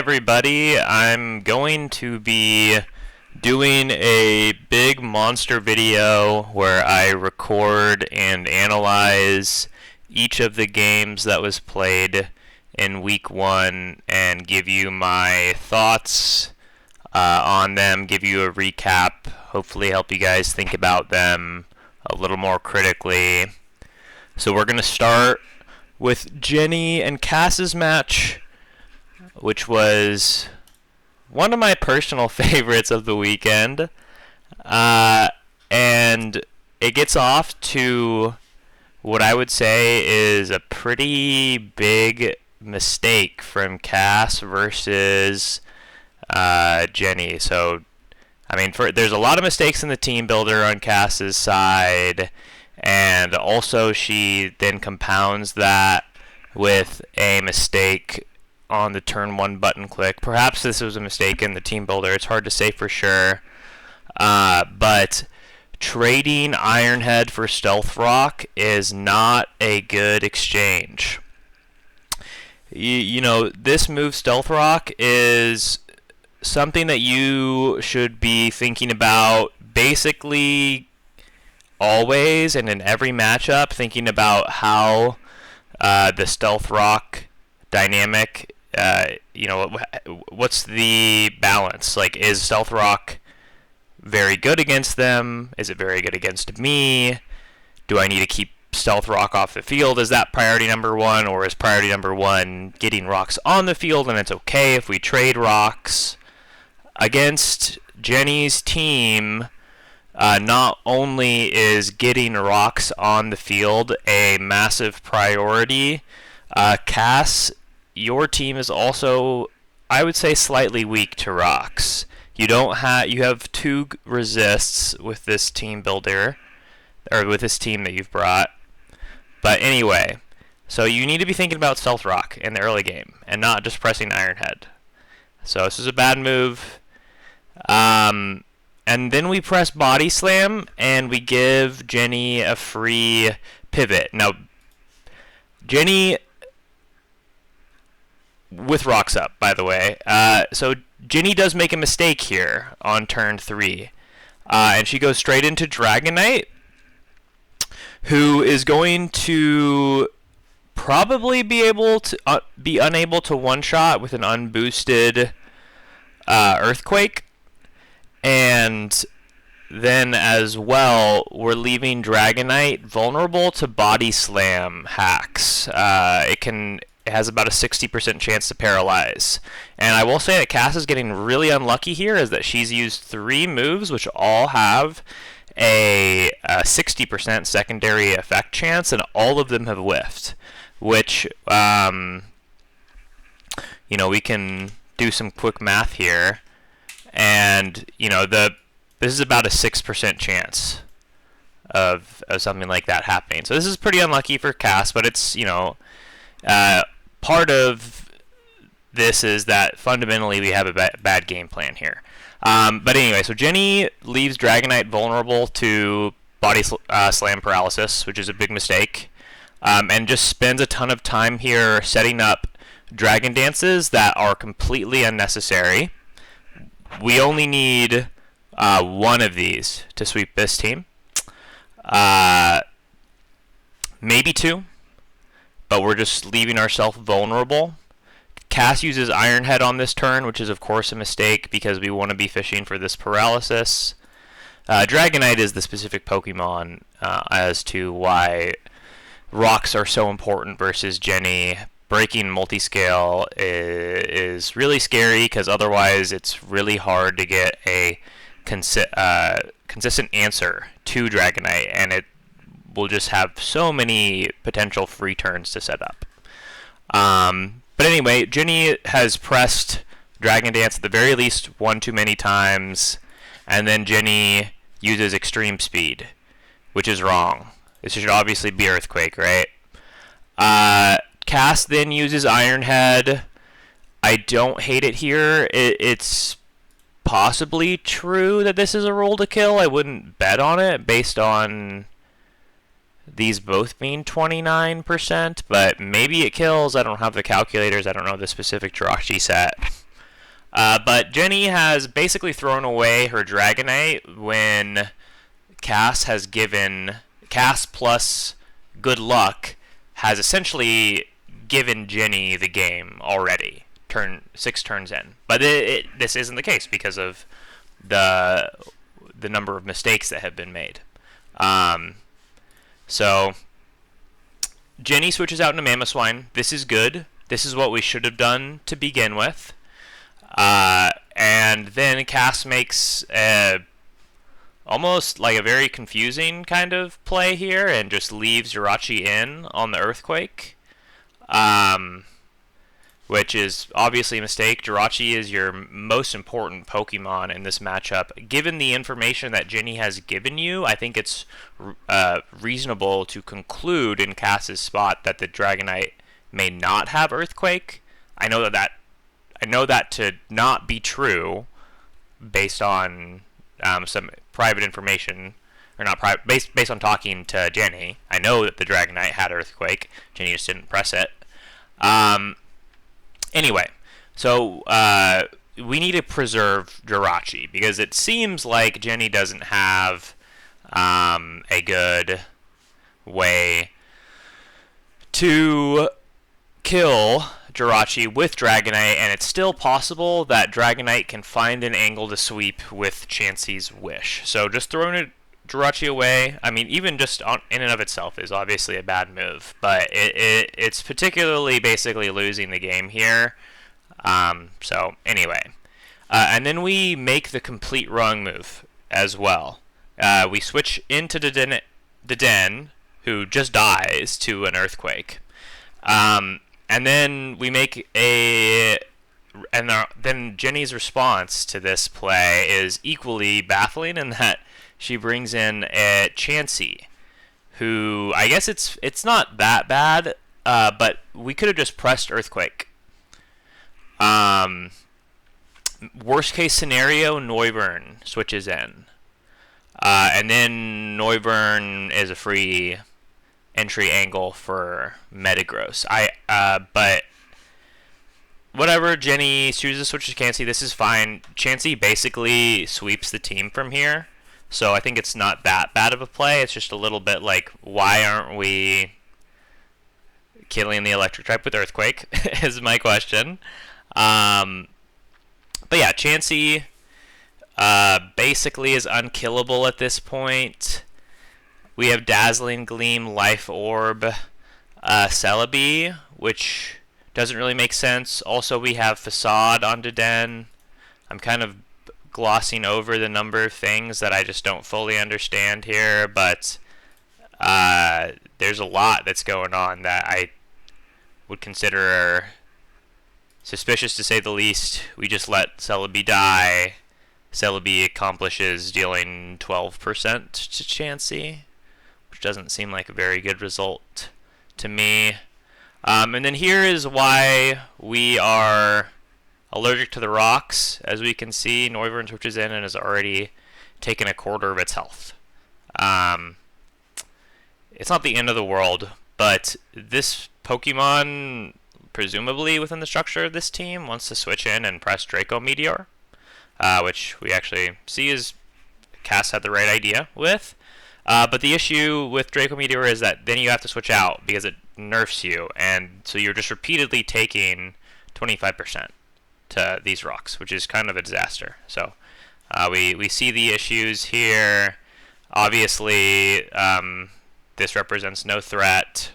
everybody. I'm going to be doing a big monster video where I record and analyze each of the games that was played in week 1 and give you my thoughts on them, give you a recap, hopefully help you guys think about them a little more critically. So we're going to start with Jenny and Cass's match, which was one of my personal favorites of the weekend. And it gets off to what I would say is a pretty big mistake from Cass versus Jenny. So, I mean, there's a lot of mistakes in the team builder on Cass's side, and also she then compounds that with a mistake on the turn 1 button click. Perhaps this was a mistake in the team builder. It's hard to say for sure. But trading Ironhead for Stealth Rock is not a good exchange. You know, this move, Stealth Rock, is something that you should be thinking about basically always and in every matchup, thinking about how the Stealth Rock dynamic, what's the balance? Like, is Stealth Rock very good against them? Is it very good against me? Do I need to keep Stealth Rock off the field? Is that priority number 1, or is priority number 1 getting rocks on the field and it's okay if we trade rocks? Against Jenny's team, not only is getting rocks on the field a massive priority, Cass, your team is also, I would say, slightly weak to rocks. You have 2 resists with this team builder, or with this team that you've brought. But anyway, so you need to be thinking about Stealth Rock in the early game and not just pressing Ironhead. So this is a bad move. And then we press Body Slam, and we give Jenny a free pivot. Now, Jenny, with rocks up, by the way. So Jenny does make a mistake here on turn 3. And she goes straight into Dragonite, who is going to probably be able to be unable to one-shot with an unboosted Earthquake. And then as well, we're leaving Dragonite vulnerable to Body Slam hacks. It has about a 60% chance to paralyze. And I will say that Cass is getting really unlucky here, is that she's used 3 moves which all have a 60% secondary effect chance, and all of them have whiffed. Which, we can do some quick math here. And, this is about a 6% chance of something like that happening. So this is pretty unlucky for Cass, but it's, part of this is that fundamentally we have a bad game plan here. But anyway, so Jenny leaves Dragonite vulnerable to Body Slam paralysis, which is a big mistake, and just spends a ton of time here setting up Dragon Dances that are completely unnecessary. We only need 1 of these to sweep this team. Maybe 2, but we're just leaving ourselves vulnerable. Cass uses Ironhead on this turn, which is of course a mistake because we want to be fishing for this paralysis. Dragonite is the specific Pokemon as to why rocks are so important versus Jenny. Breaking multiscale is really scary because otherwise it's really hard to get a consistent answer to Dragonite, and it will just have so many potential free turns to set up. But anyway, Jenny has pressed Dragon Dance at the very least 1 too many times, and then Jenny uses Extreme Speed, which is wrong. This should obviously be Earthquake, right? Cass then uses Ironhead. I don't hate it here. It's possibly true that this is a roll to kill. I wouldn't bet on it based on these both being 29%, but maybe it kills. I don't have the calculators. I don't know the specific Jirachi set. But Jenny has basically thrown away her Dragonite when Cass has given Cass plus good luck has essentially given Jenny the game already. 6 turns in, but this isn't the case because of the number of mistakes that have been made. So Jenny switches out into Mamoswine. This is good. This is what we should have done to begin with. And then Cass makes almost like a very confusing kind of play here and just leaves Jirachi in on the Earthquake, which is obviously a mistake. Jirachi is your most important Pokemon in this matchup. Given the information that Jenny has given you, I think it's reasonable to conclude in Cass's spot that the Dragonite may not have Earthquake. I know that to not be true based on some private information, or not private, based on talking to Jenny. I know that the Dragonite had Earthquake. Jenny just didn't press it. Anyway, so we need to preserve Jirachi because it seems like Jenny doesn't have a good way to kill Jirachi with Dragonite, and it's still possible that Dragonite can find an angle to sweep with Chansey's Wish. So just throwing Jirachi away, I mean, even just in and of itself is obviously a bad move, but it's particularly basically losing the game here. So anyway, and then we make the complete wrong move as well. We switch into Den, who just dies to an Earthquake. And then we make then Jenny's response to this play is equally baffling in that she brings in a Chansey, who I guess it's not that bad, but we could have just pressed Earthquake. Worst case scenario, Noivern switches in, and then Noivern is a free entry angle for Metagross. But whatever, Jenny chooses to switch to Chansey. This is fine. Chansey basically sweeps the team from here, so I think it's not that bad of a play. It's just a little bit like, why aren't we killing the electric type with Earthquake is my question. But yeah, Chansey basically is unkillable at this point. We have Dazzling Gleam, Life Orb, Celebi, which doesn't really make sense. Also, we have Facade onto Den. I'm kind of glossing over the number of things that I just don't fully understand here, but there's a lot that's going on that I would consider suspicious, to say the least. We just let Celebi die. Celebi accomplishes dealing 12% to Chansey, which doesn't seem like a very good result to me. And then here is why we are allergic to the rocks. As we can see, Noivern switches in and has already taken a quarter of its health. It's not the end of the world, but this Pokemon, presumably within the structure of this team, wants to switch in and press Draco Meteor, which we actually see is Cass had the right idea with. But the issue with Draco Meteor is that then you have to switch out because it nerfs you, and so you're just repeatedly taking 25% to these rocks, which is kind of a disaster. So we see the issues here. Obviously, this represents no threat.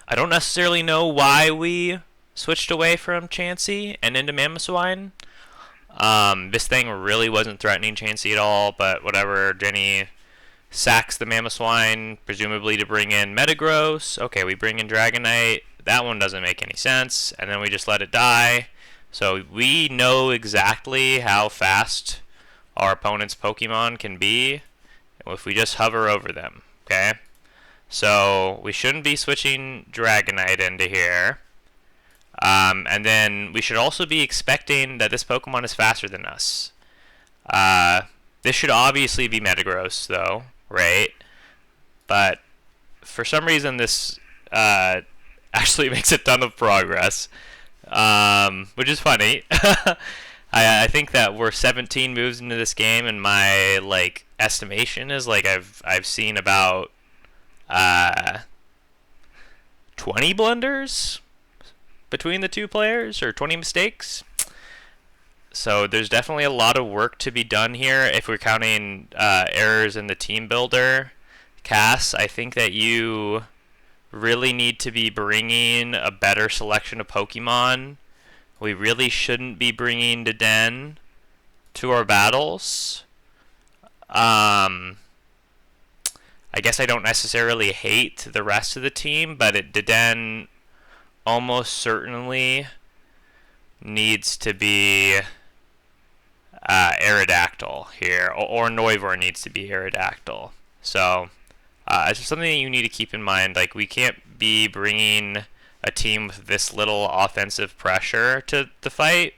I don't necessarily know why we switched away from Chansey and into Mamoswine. This thing really wasn't threatening Chansey at all, but whatever. Jenny sacks the Mamoswine, presumably to bring in Metagross. Okay, we bring in Dragonite. That one doesn't make any sense, and then we just let it die. So we know exactly how fast our opponent's Pokemon can be if we just hover over them, okay? So we shouldn't be switching Dragonite into here. And then we should also be expecting that this Pokemon is faster than us. This should obviously be Metagross, though, right? But for some reason, this actually makes a ton of progress. which is funny. I think that we're 17 moves into this game, and my like estimation is like I've seen about 20 blunders between the two players, or 20 mistakes. So there's definitely a lot of work to be done here if we're counting errors in the team builder. Cass, I think that you really need to be bringing a better selection of Pokemon. We really shouldn't be bringing Deden to our battles. I guess I don't necessarily hate the rest of the team, but Deden almost certainly needs to be Aerodactyl here, or Noivern needs to be Aerodactyl. So it's just something that you need to keep in mind. Like, we can't be bringing a team with this little offensive pressure to the fight.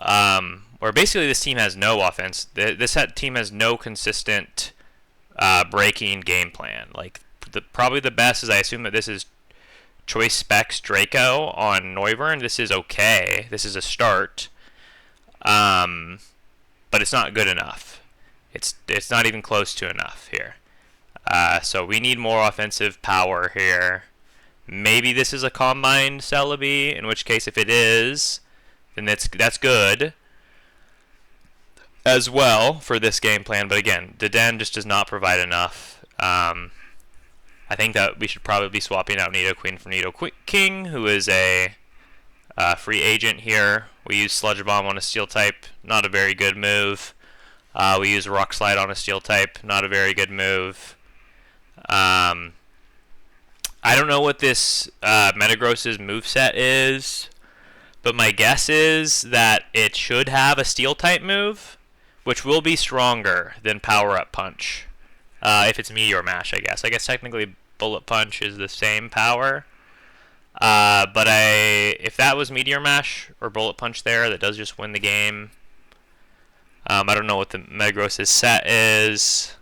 Or basically this team has no offense. This team has no consistent breaking game plan. Like, probably the best is, I assume that this is Choice Specs Draco on Noivern. This is okay. This is a start. But it's not good enough. It's not even close to enough here. So we need more offensive power here. Maybe this is a Combine Celebi, in which case, if it is, then that's good as well for this game plan. But again, Deden just does not provide enough. I think that we should probably be swapping out Nidoqueen for Nidoking, who is a free agent here. We use Sludge Bomb on a Steel type, not a very good move. We use Rock Slide on a Steel type, not a very good move. I don't know what this Metagross's moveset is, but my guess is that it should have a Steel type move, which will be stronger than Power Up Punch. If it's Meteor Mash, I guess. I guess technically Bullet Punch is the same power. But if that was Meteor Mash or Bullet Punch there, that does just win the game. I don't know what the Metagross's set is.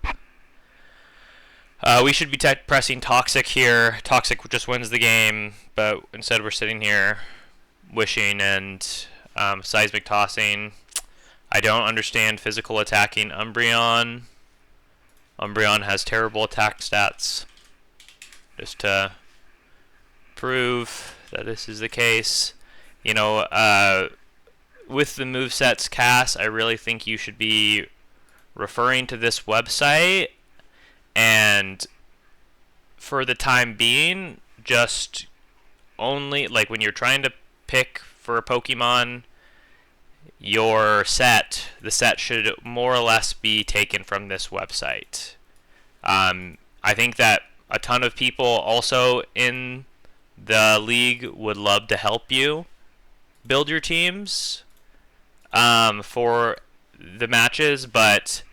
We should be pressing Toxic here. Toxic just wins the game, but instead we're sitting here wishing and Seismic Tossing. I don't understand physical attacking Umbreon. Umbreon has terrible attack stats. Just to prove that this is the case. You know, with the movesets, Cass, I really think you should be referring to this website, and for the time being, just only, like, when you're trying to pick for a Pokemon, the set should more or less be taken from this website. I think that a ton of people also in the league would love to help you build your teams for the matches, but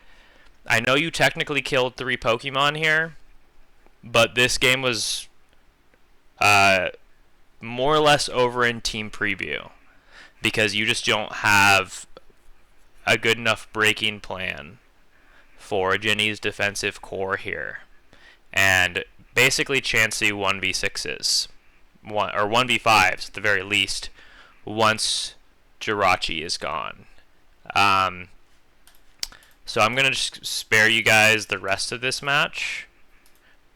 I know you technically killed 3 Pokemon here, but this game was more or less over in team preview because you just don't have a good enough breaking plan for Jenny's defensive core here. And basically Chansey 1v6s, or 1v5s at the very least, once Jirachi is gone. So I'm going to just spare you guys the rest of this match.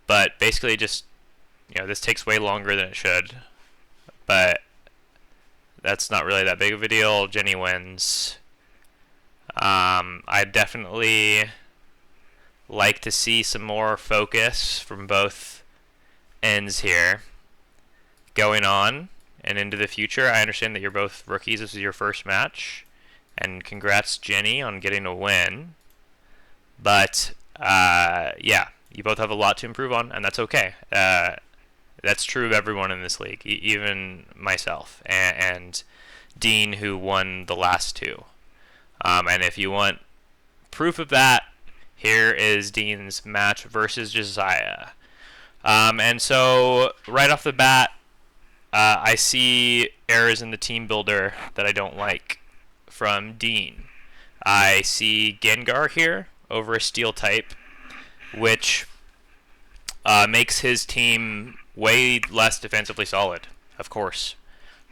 But basically just, this takes way longer than it should. But that's not really that big of a deal. Jenny wins. I definitely like to see some more focus from both ends here going on and into the future. I understand that you're both rookies. This is your first match. And congrats, Jenny, on getting a win. But, yeah, you both have a lot to improve on, and that's okay. That's true of everyone in this league, even myself and Dean, who won the last 2. And if you want proof of that, here is Dean's match versus Jasiah. And so, right off the bat, I see errors in the team builder that I don't like from Dean. I see Gengar here over a Steel type, which makes his team way less defensively solid, of course.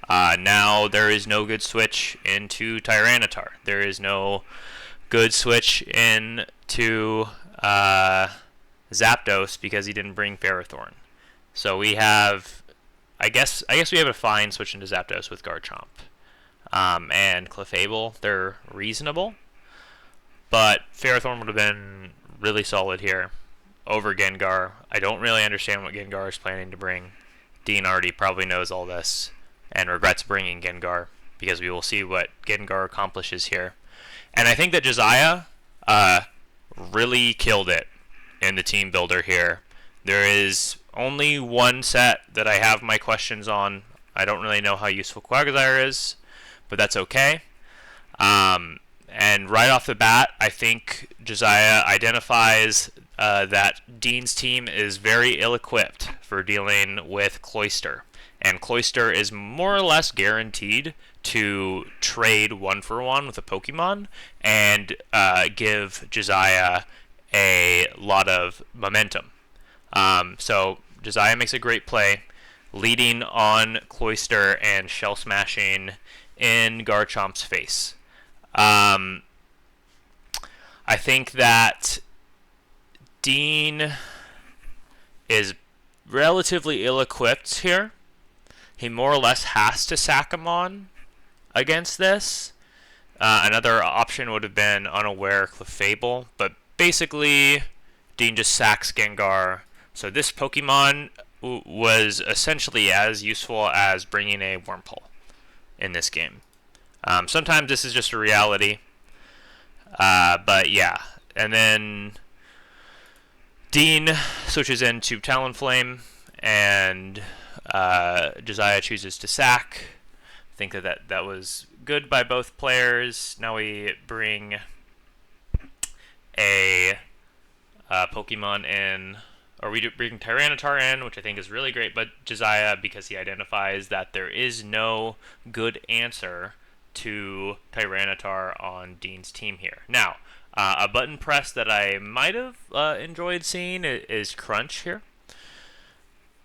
Now there is no good switch into Tyranitar. There is no good switch into Zapdos because he didn't bring Ferrothorn. So we have, I guess we have a fine switch into Zapdos with Garchomp. And Clefable, they're reasonable. But Ferrothorn would have been really solid here over Gengar. I don't really understand what Gengar is planning to bring. Dean already probably knows all this and regrets bringing Gengar because we will see what Gengar accomplishes here. And I think that Jasiah really killed it in the team builder here. There is only one set that I have my questions on. I don't really know how useful Quagsire is, but that's okay. And right off the bat, I think Jasiah identifies that Dean's team is very ill-equipped for dealing with Cloyster. And Cloyster is more or less guaranteed to trade 1-for-1 with a Pokemon and give Jasiah a lot of momentum. So Jasiah makes a great play, leading on Cloyster and Shell Smashing in Garchomp's face. I think that Dean is relatively ill-equipped here. He more or less has to sack him on against this. Another option would have been Unaware Clefable, but basically Dean just sacks Gengar. So this Pokemon was essentially as useful as bringing a Wurmple in this game. Sometimes this is just a reality, but yeah. And then Dean switches into Talonflame, and Jasiah chooses to sack. I think that was good by both players. Now we bring a Pokemon in, or we bring Tyranitar in, which I think is really great, but Jasiah, because he identifies that there is no good answer to Tyranitar on Dean's team here. Now, a button press that I might have enjoyed seeing is Crunch here.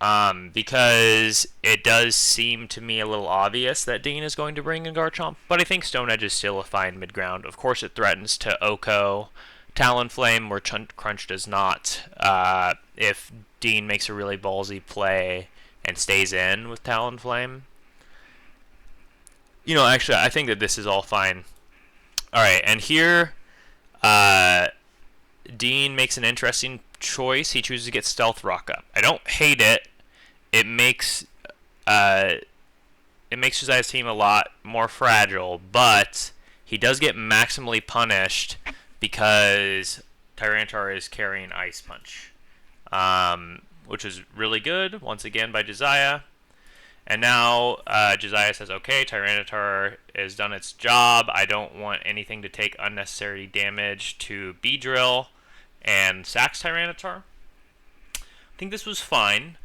Because it does seem to me a little obvious that Dean is going to bring in Garchomp, but I think Stone Edge is still a fine mid-ground. Of course, it threatens to Oko Talonflame, where Crunch does not. If Dean makes a really ballsy play and stays in with Talonflame. You know, actually, I think that this is all fine. Alright, and here, Dean makes an interesting choice. He chooses to get Stealth Rock up. I don't hate it. It makes Josiah's team a lot more fragile, but he does get maximally punished because Tyranitar is carrying Ice Punch, which is really good, once again, by Jasiah. And now Jasiah says, okay, Tyranitar has done its job. I don't want anything to take unnecessary damage to Beedrill, and sacks Tyranitar. I think this was fine.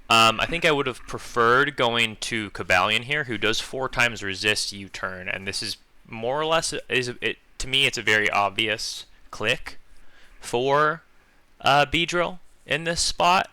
I think I would have preferred going to Cobalion here, who does 4 times resist U-turn, and this is more or less, to me, it's a very obvious click for Beedrill in this spot.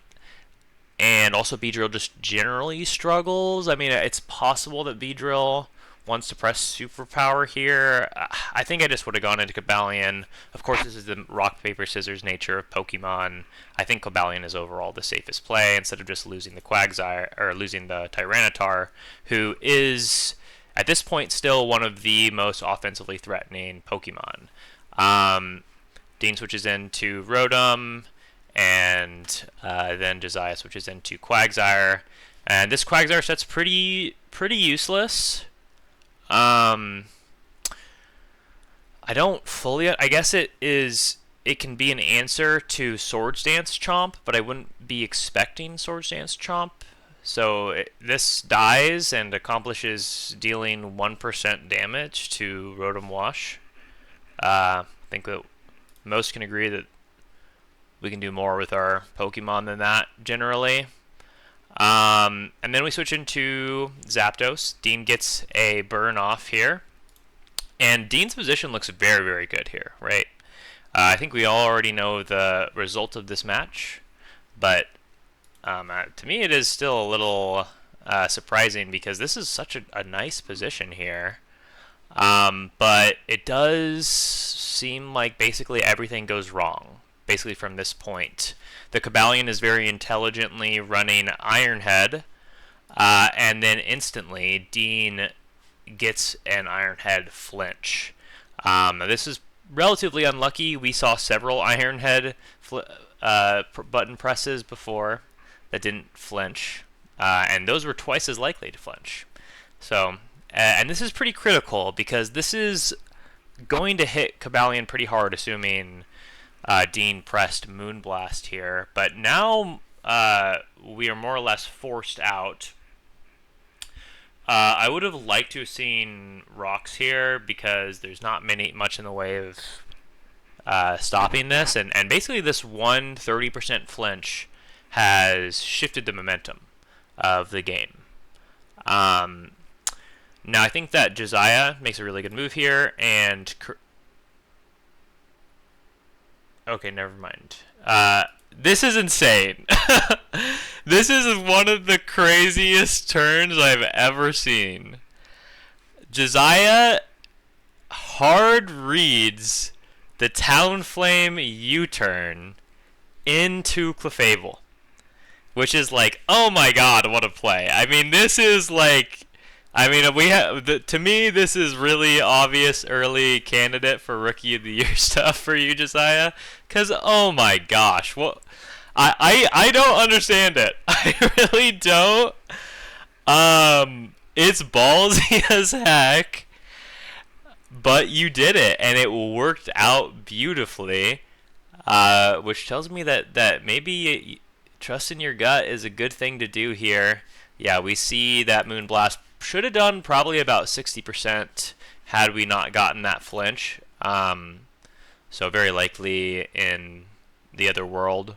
And also Beedrill just generally struggles. I mean, it's possible that Beedrill wants to press Superpower here. I think I just would have gone into Cobalion. Of course, this is the rock, paper, scissors nature of Pokemon. I think Cobalion is overall the safest play instead of just losing the Quagsire, or losing the Tyranitar, who is, at this point, still one of the most offensively threatening Pokemon. Dean switches into Rotom, and then Jasiah switches into Quagsire. And this Quagsire set's pretty useless. I don't fully... I guess it can be an answer to Swords Dance Chomp, but I wouldn't be expecting Swords Dance Chomp. So this dies and accomplishes dealing 1% damage to Rotom Wash. I think that most can agree that we can do more with our Pokemon than that, generally. And then we switch into Zapdos. Dean gets a burn off here. And Dean's position looks very, very good here, right? I think we all already know the result of this match. But to me, it is still a little surprising because this is such a nice position here. But it does seem like basically everything goes wrong, basically from this point. The Cabalion is very intelligently running Ironhead, and then instantly Dean gets an Ironhead flinch. Now this is relatively unlucky. We saw several Ironhead button presses before that didn't flinch, and those were twice as likely to flinch. So, and this is pretty critical because this is going to hit Cabalion pretty hard, assuming Dean pressed Moonblast here. But now we are more or less forced out. I would have liked to have seen rocks here because there's not much in the way of stopping this, and basically this 30% flinch has shifted the momentum of the game. Now I think that Jasiah makes a really good move here, and okay, never mind. This is insane. This is one of the craziest turns I've ever seen. Jasiah hard reads the Talonflame U-turn into Clefable, which is like, oh my god, what a play. I mean, this is like, to me, this is really obvious early candidate for Rookie of the Year stuff for you, Jasiah, because, oh my gosh, what... I don't understand it. I really don't. It's ballsy as heck, but you did it, and it worked out beautifully, which tells me that maybe trust in your gut is a good thing to do here. Yeah, we see that Moonblast should have done probably about 60% had we not gotten that flinch. So very likely in the other world,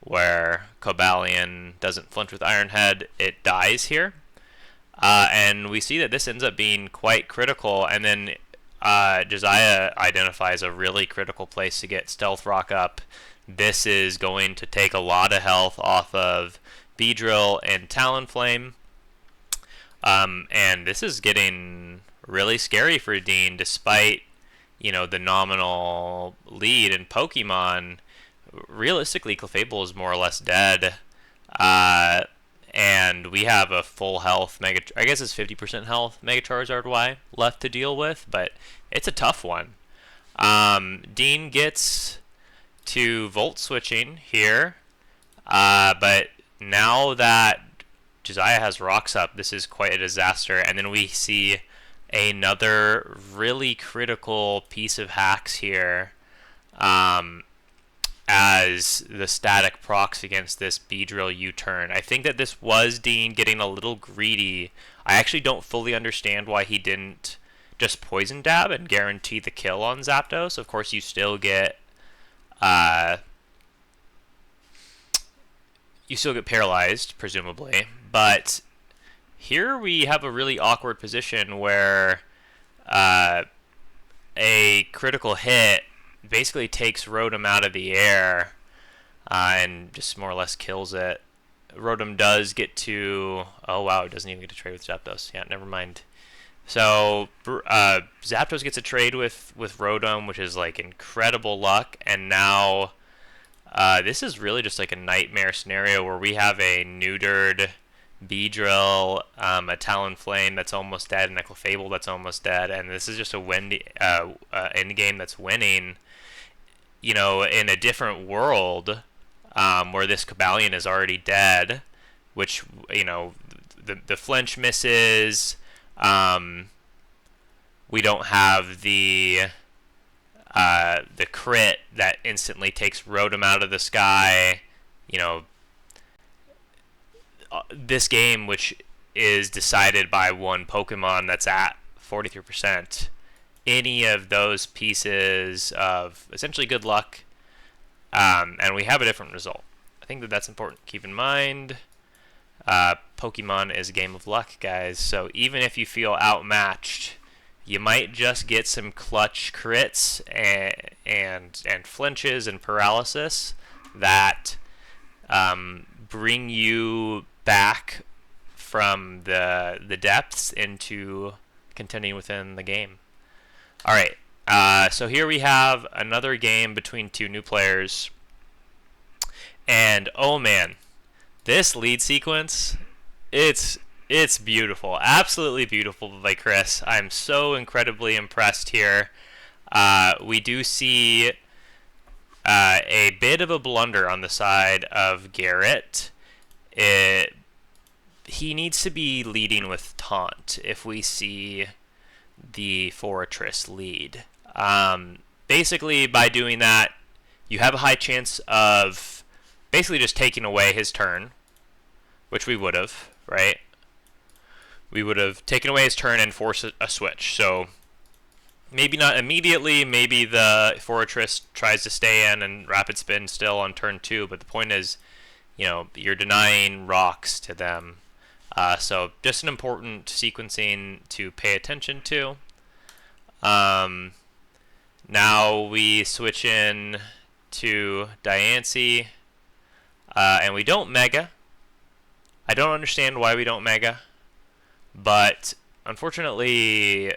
where Cabalion doesn't flinch with Ironhead, it dies here. And we see that this ends up being quite critical, and then Jasiah identifies a really critical place to get Stealth Rock up. This is going to take a lot of health off of Beedrill and Talonflame. And this is getting really scary for Dean, despite, the nominal lead in Pokemon. Realistically, Clefable is more or less dead, and we have a full health I guess it's 50% health Mega Charizard Y left to deal with, but it's a tough one. Dean gets to Volt switching here, but now that Jasiah has rocks up, this is quite a disaster, and then we see another really critical piece of hacks here. As the static procs against this Beedrill U-turn. I think that this was Dean getting a little greedy. I actually don't fully understand why he didn't just Poison Dab and guarantee the kill on Zapdos. Of course, you still get paralyzed, presumably. But here we have a really awkward position where a critical hit basically takes Rotom out of the air and just more or less kills it. Rotom does get to... Oh, wow, it doesn't even get to trade with Zapdos. Yeah, never mind. So, Zapdos gets a trade with Rotom, which is, like, incredible luck. And now, this is really just, like, a nightmare scenario where we have a neutered Beedrill, a Talonflame that's almost dead, and a Clefable that's almost dead. And this is just a endgame that's winning. In a different world, where this Cabalion is already dead, which, the flinch misses, we don't have the crit that instantly takes Rotom out of the sky, this game, which is decided by one Pokemon that's at 43%, any of those pieces of essentially good luck, and we have a different result. I think that's important to keep in mind. Pokemon is a game of luck, guys, so even if you feel outmatched, you might just get some clutch crits and flinches and paralysis that bring you back from the depths into contending within the game. All right, so here we have another game between two new players, and oh man, this lead sequence, it's beautiful, absolutely beautiful by Chris. I'm so incredibly impressed here. We do see a bit of a blunder on the side of Garrett. He needs to be leading with taunt if we see the fortress lead. Basically, by doing that, you have a high chance of basically just taking away his turn, which we would have, right? We would have taken away his turn and forced a switch. So maybe not immediately, maybe the fortress tries to stay in and rapid spin still on turn 2, but the point is, you know, you're denying rocks to them. So just an important sequencing to pay attention to. Now we switch in to Diancie, and we don't Mega. I don't understand why we don't Mega, but unfortunately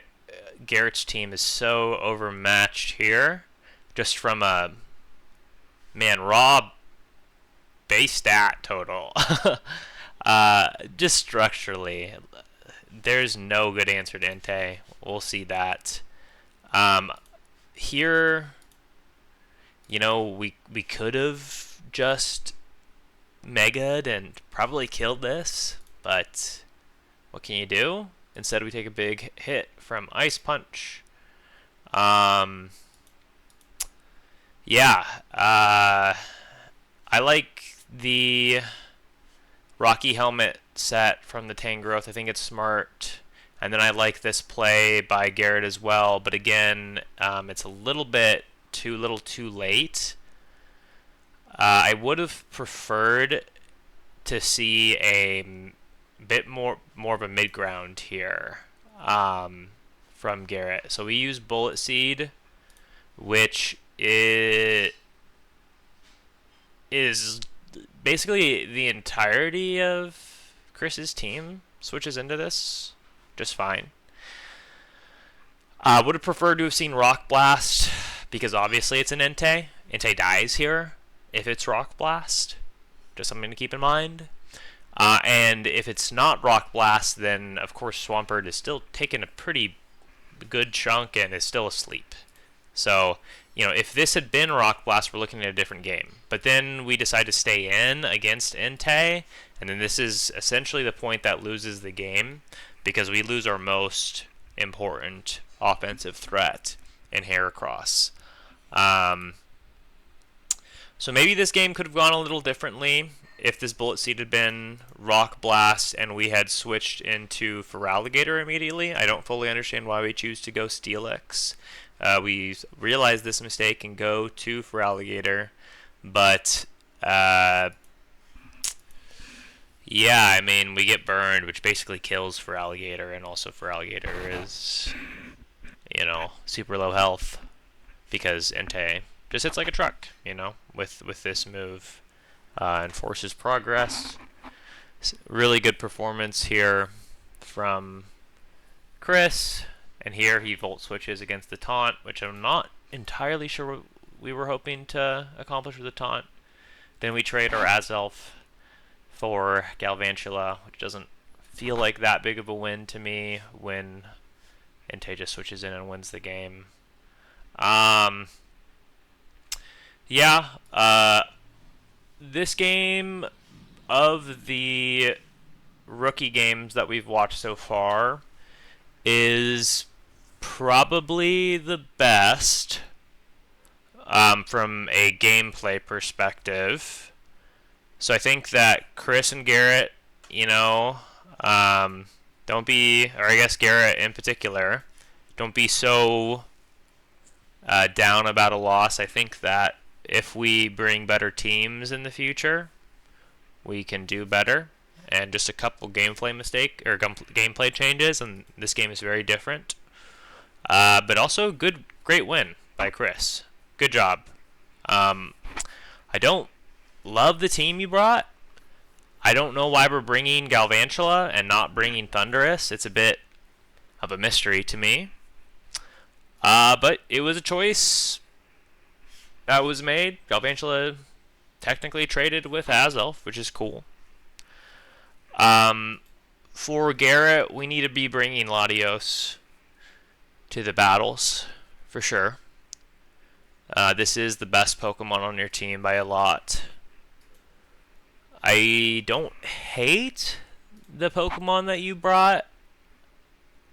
Garrett's team is so overmatched here, just from a raw base stat total. Just structurally, there's no good answer to Entei. We'll see that. Here, you know, we could have just Mega'd and probably killed this, but what can you do? Instead, we take a big hit from Ice Punch. Yeah, I like the Rocky Helmet set from the Tangrowth. I think it's smart. And then I like this play by Garrett as well. But again, it's a little bit too late. I would have preferred to see a bit more of a mid-ground here from Garrett. So we use Bullet Seed, which is basically the entirety of Chris's team switches into this just fine. Would have preferred to have seen Rock Blast, because obviously it's an Entei. Entei dies here if it's Rock Blast. Just something to keep in mind. And if it's not Rock Blast, then of course Swampert is still taking a pretty good chunk and is still asleep. So, you know, if this had been Rock Blast, we're looking at a different game. But then we decide to stay in against Entei, and then this is essentially the point that loses the game, because we lose our most important offensive threat in Heracross. So maybe this game could have gone a little differently if this Bullet Seed had been Rock Blast and we had switched into Feraligatr immediately. I don't fully understand why we choose to go Steelix. We realize this mistake and go to Feraligatr, but yeah, I mean, we get burned, which basically kills Feraligatr, and also Feraligatr is, you know, super low health because Entei just hits like a truck, you know, with this move, and forces progress. Really good performance here from Chris, and here he Volt switches against the taunt, which I'm not entirely sure what we were hoping to accomplish with the taunt. Then we trade our Azelf for Galvantula, which doesn't feel like that big of a win to me when Entei just switches in and wins the game. This game, of the rookie games that we've watched so far, is probably the best from a gameplay perspective. So I think that Chris and Garrett, you know, don't be, or I guess Garrett in particular, don't be so down about a loss. I think that if we bring better teams in the future, we can do better. And just a couple gameplay changes, and this game is very different. But also great win by Chris. Good job. I don't love the team you brought. I don't know why we're bringing Galvantula and not bringing Thunderous. It's a bit of a mystery to me. But it was a choice that was made. Galvantula technically traded with Azelf, which is cool. For Garrett, we need to be bringing Latios to the battles, for sure. This is the best Pokemon on your team by a lot. I don't hate the Pokemon that you brought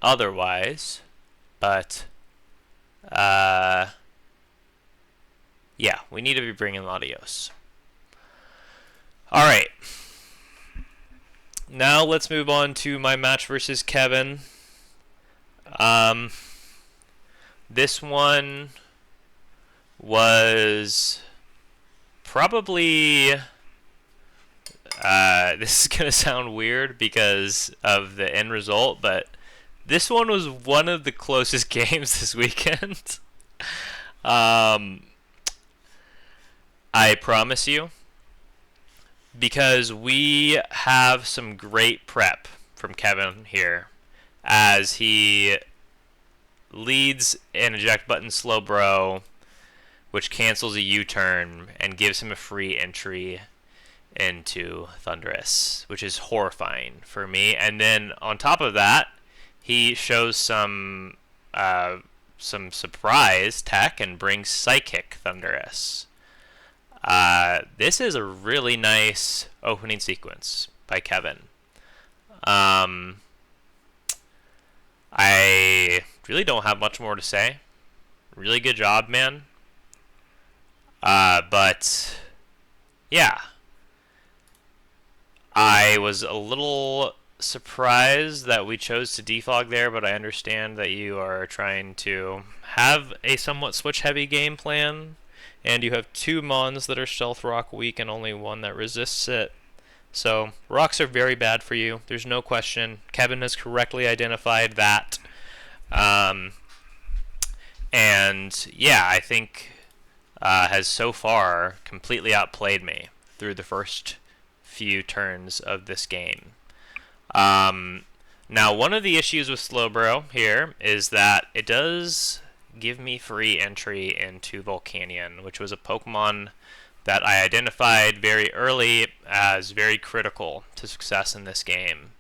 otherwise, but yeah, we need to be bringing Latios. Alright. Now let's move on to my match versus Kevin. This one was probably... this is going to sound weird because of the end result, but this one was one of the closest games this weekend. I promise you. Because we have some great prep from Kevin here as he leads an eject button Slowbro, which cancels a U-turn and gives him a free entry into Thunderous, which is horrifying for me. And then on top of that, he shows some surprise tech and brings Psychic Thunderous. This is a really nice opening sequence by Kevin. I really don't have much more to say. Really good job, man. But yeah, I was a little surprised that we chose to defog there, but I understand that you are trying to have a somewhat switch-heavy game plan. And you have 2 Mons that are Stealth Rock weak and only 1 that resists it. So, rocks are very bad for you. There's no question. Kevin has correctly identified that. And, yeah, I think has so far completely outplayed me through the first few turns of this game. Now, one of the issues with Slowbro here is that it does give me free entry into Volcanion, which was a Pokemon that I identified very early as very critical to success in this game.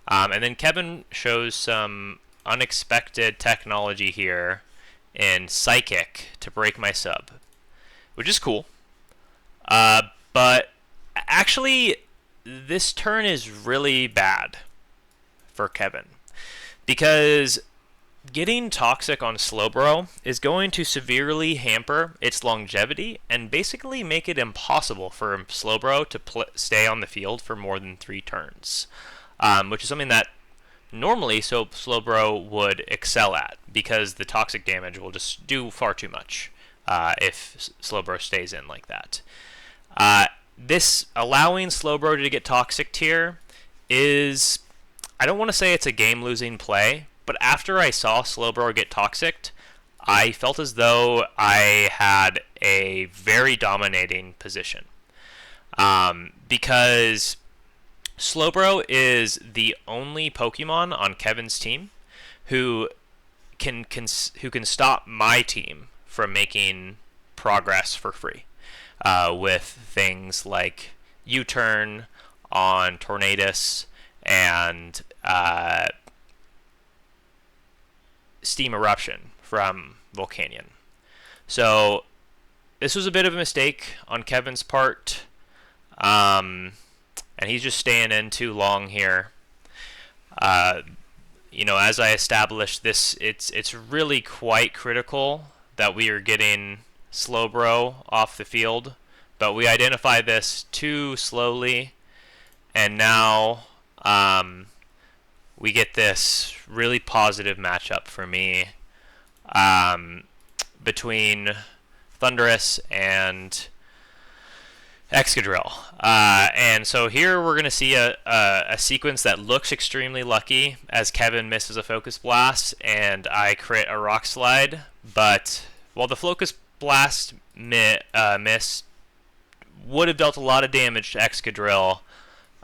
And then Kevin shows some unexpected technology here in Psychic to break my sub, which is cool. But actually, this turn is really bad for Kevin because getting Toxic on Slowbro is going to severely hamper its longevity and basically make it impossible for Slowbro to stay on the field for more than 3 turns, which is something that normally Slowbro would excel at because the Toxic damage will just do far too much if Slowbro stays in like that. This allowing Slowbro to get Toxic here is, I don't want to say it's a game-losing play, but after I saw Slowbro get Toxic, I felt as though I had a very dominating position. Because Slowbro is the only Pokemon on Kevin's team who can stop my team from making progress for free. With things like U-turn on Tornadus and Steam Eruption from Volcanion. So this was a bit of a mistake on Kevin's part, and he's just staying in too long here. As I established this, it's really quite critical that we are getting Slowbro off the field, but we identify this too slowly, and now we get this really positive matchup for me between Thunderous and Excadrill. And so here we're going to see a sequence that looks extremely lucky as Kevin misses a Focus Blast and I crit a Rock Slide, but while the Focus Blast miss would have dealt a lot of damage to Excadrill,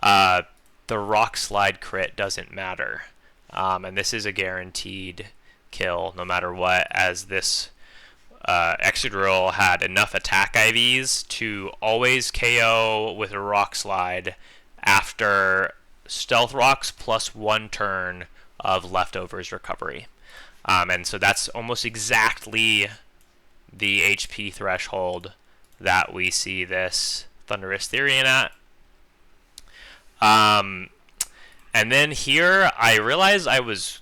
the rock slide crit doesn't matter. And this is a guaranteed kill no matter what, as this Excadrill had enough attack IVs to always KO with a rock slide after stealth rocks plus 1 turn of leftovers recovery. And so that's almost exactly the HP threshold that we see this Thunderous Therian at. And then here I realized I was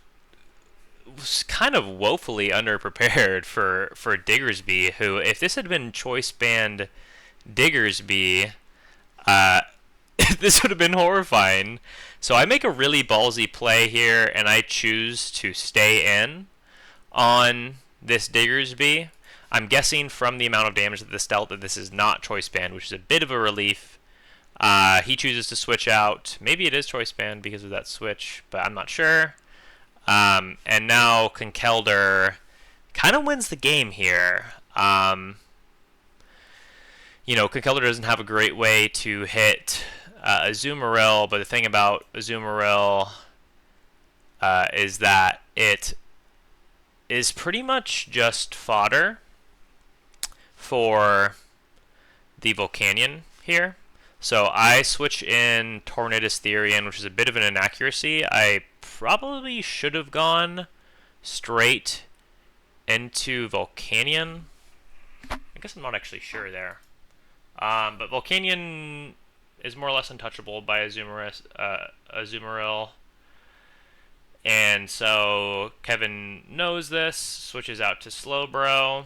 kind of woefully underprepared for Diggersby, who, if this had been choice banned Diggersby, this would have been horrifying. So I make a really ballsy play here, and I choose to stay in on this Diggersby. I'm guessing from the amount of damage that this dealt that this is not choice banned, which is a bit of a relief. He chooses to switch out. Maybe it is choice banned because of that switch, but I'm not sure. And now Conkeldurr kind of wins the game here. Conkeldurr doesn't have a great way to hit Azumarill, but the thing about Azumarill is that it is pretty much just fodder for the Volcanion here. So I switch in Tornadus Therian, which is a bit of an inaccuracy. I probably should have gone straight into Volcanion. I guess I'm not actually sure there. But Volcanion is more or less untouchable by Azumarill. And so Kevin knows this, switches out to Slowbro.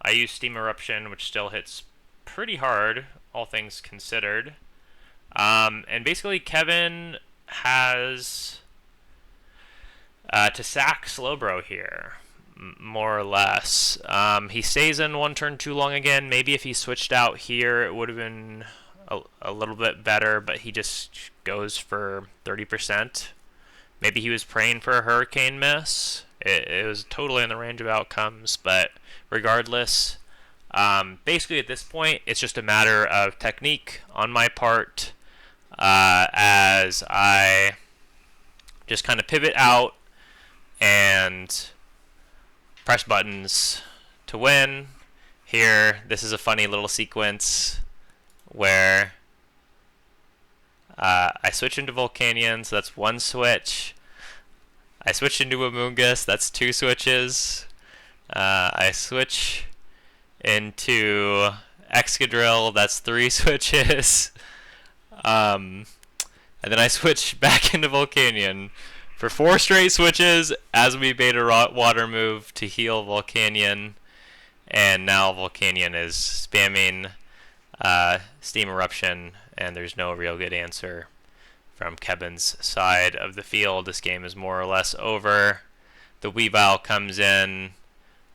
I use Steam Eruption, which still hits pretty hard, all things considered. And basically Kevin has to sack Slowbro here, more or less. He stays in 1 turn too long again. Maybe if he switched out here, it would have been a little bit better, but he just goes for 30%. Maybe he was praying for a Hurricane Miss. It was totally in the range of outcomes, but regardless, basically at this point, it's just a matter of technique on my part, as I just kind of pivot out and press buttons to win. Here, this is a funny little sequence where I switch into Volcanion, so that's 1 switch. I switch into Amoonguss, that's 2 switches. I switch into Excadrill, that's 3 switches. And then I switch back into Volcanion for 4 straight switches as we beta water move to heal Volcanion. And now Volcanion is spamming Steam Eruption, and there's no real good answer from Kevin's side of the field. This game is more or less over. The Weavile comes in.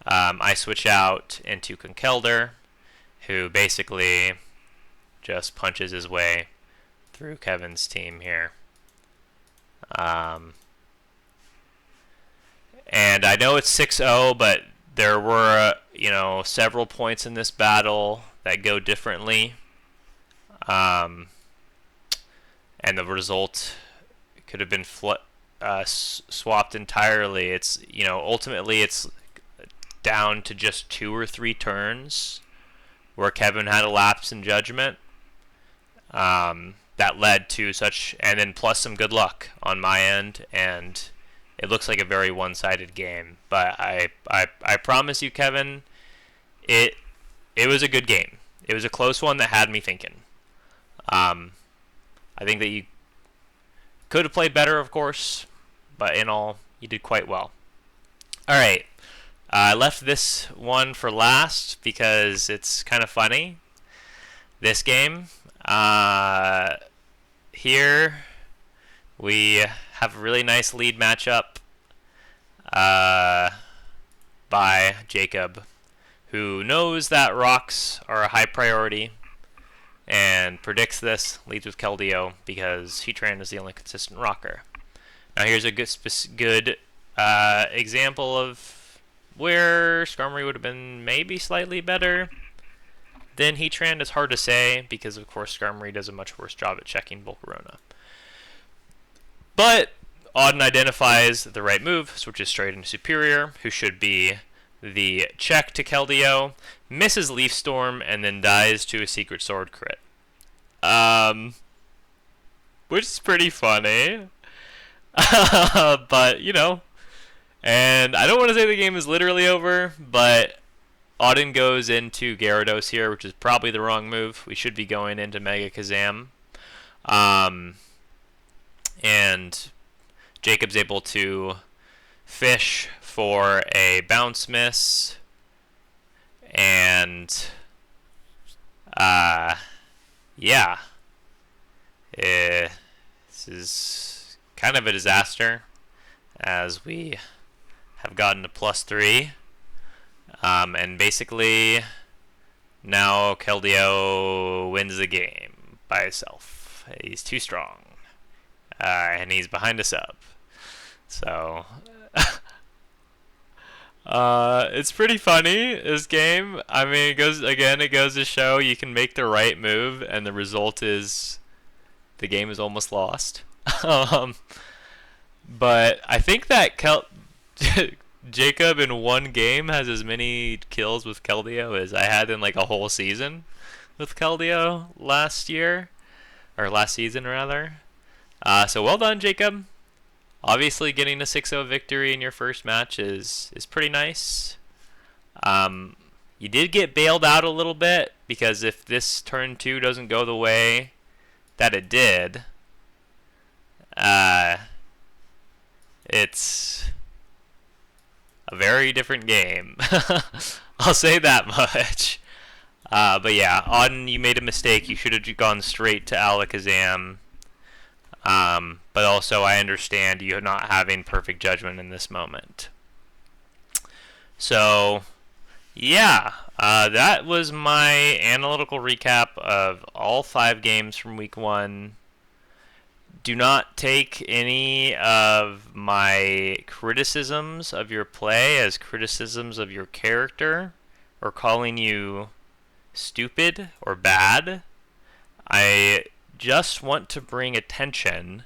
I switch out into Conkeldurr, who basically just punches his way through Kevin's team here. And I know it's 6-0, but there were, several points in this battle that go differently. And the result could have been swapped entirely. It's, ultimately it's down to just 2 or 3 turns where Kevin had a lapse in judgment. That led to such, and then plus some good luck on my end, and it looks like a very one-sided game. But I promise you, Kevin, it was a good game. It was a close one that had me thinking. I think that you could have played better, of course, but in all, you did quite well. All right, I left this one for last because it's kind of funny. This game, here we have a really nice lead matchup by Jacob, who knows that rocks are a high priority and predicts this, leads with Keldeo because Heatran is the only consistent rocker. Now here's a good example of where Skarmory would have been maybe slightly better. Then Heatran is hard to say because, of course, Skarmory does a much worse job at checking Volcarona. But Audun identifies the right move, switches straight into Superior, who should be the check to Keldeo, misses Leaf Storm, and then dies to a Secret Sword crit. Which is pretty funny. But, you know. And I don't want to say the game is literally over, but Audun goes into Gyarados here, which is probably the wrong move. We should be going into Mega Kazam. And Jacob's able to fish for a bounce miss. And, yeah. This is kind of a disaster, as we have gotten to +3. And basically, now Keldeo wins the game by himself. He's too strong. And he's behind a sub. So, it's pretty funny, this game. I mean, it goes to show you can make the right move, and the result is the game is almost lost. But I think that Jacob in one game has as many kills with Keldeo as I had in like a whole season with Keldeo last season rather. So well done, Jacob. Obviously, getting a 6-0 victory in your first match is pretty nice. You did get bailed out a little bit, because if this turn 2 doesn't go the way that it did, it's a very different game. I'll say that much. But yeah, Audun, you made a mistake. You should have gone straight to Alakazam. But also, I understand you not having perfect judgment in this moment. So, yeah, that was my analytical recap of all 5 games from Week 1. Do not take any of my criticisms of your play as criticisms of your character or calling you stupid or bad. I just want to bring attention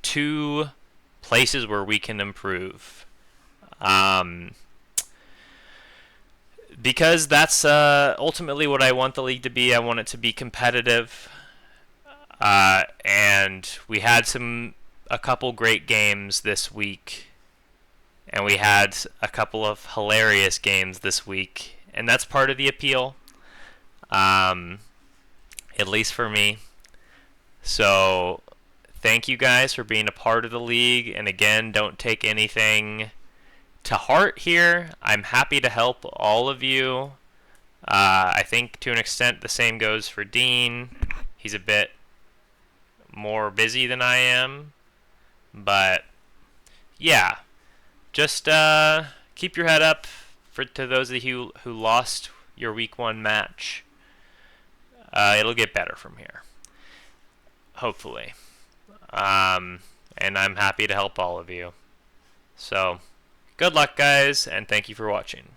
to places where we can improve. Because that's ultimately what I want the league to be. I want it to be competitive. And we had a couple great games this week, and we had a couple of hilarious games this week, and that's part of the appeal, at least for me. So thank you guys for being a part of the league, and again, don't take anything to heart here. I'm happy to help all of you. I think to an extent the same goes for Dean. He's a bit more busy than I am, but yeah, just keep your head up to those of you who lost your Week 1 match. It'll get better from here, hopefully, and I'm happy to help all of you. So good luck, guys, and thank you for watching.